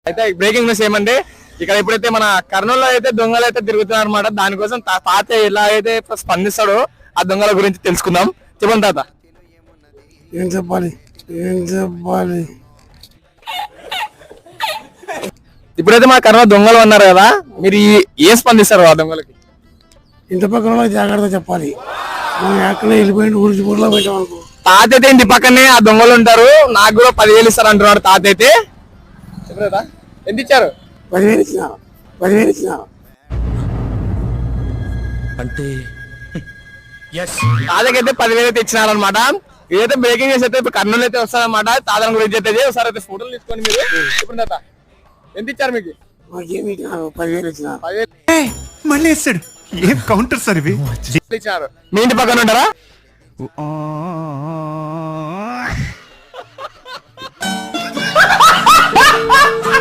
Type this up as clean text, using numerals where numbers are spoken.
అయితే breaking news ఏమంటే ఇక్కడ ఎప్పుడైతే మన కర్నూలులో అయితే దొంగలు అయితే తిరుగుతున్నారు అనమాట. దానికోసం తాత ఎలా అయితే స్పందిస్తాడో ఆ దొంగల గురించి తెలుసుకుందాం. చెప్పండి తాత. ఏం చెప్పాలి ఇప్పుడైతే మా కర్నూలు దొంగలు ఉన్నారు కదా, మీరు ఏం స్పందిస్తారు ఆ దొంగలకి? ఇంటి పక్కన జాగ్రత్త చెప్పాలి. మనం ఎక్కడ వెళ్ళిపోయిన ఊరికి ఊర్లో పెట్టామనుకో. తాత అయితే ఇంటి పక్కనే ఆ దొంగలు ఉంటారు. నాకు కూడా 10,000 ఇస్తారు అంటున్నాడు తాత అయితే. చెప్పలేదా? ఎంత ఇచ్చారు? 10,000 ఇచ్చినారు. అంటే తాతకైతే 10,000 అయితే ఇచ్చినారు అనమాట. ఇదైతే బ్రేకింగ్ న్యూస్ అయితే ఇప్పుడు కర్నూలు అయితే వస్తారనమాట. తాతను గురించి అయితే ఒకసారి అయితే ఫోటోలు తీసుకొని మీరు ఇప్పుడు తాత ఎంత ఇచ్చారు మీకు? మాకేమి 10,000 ఇచ్చినారు. 10,000 మళ్ళీ వేస్తాడు. ఏం కౌంటర్ సార్ ఇవి? ఇచ్చినారు. మీ ఇంటి పక్కన ఉంటారా?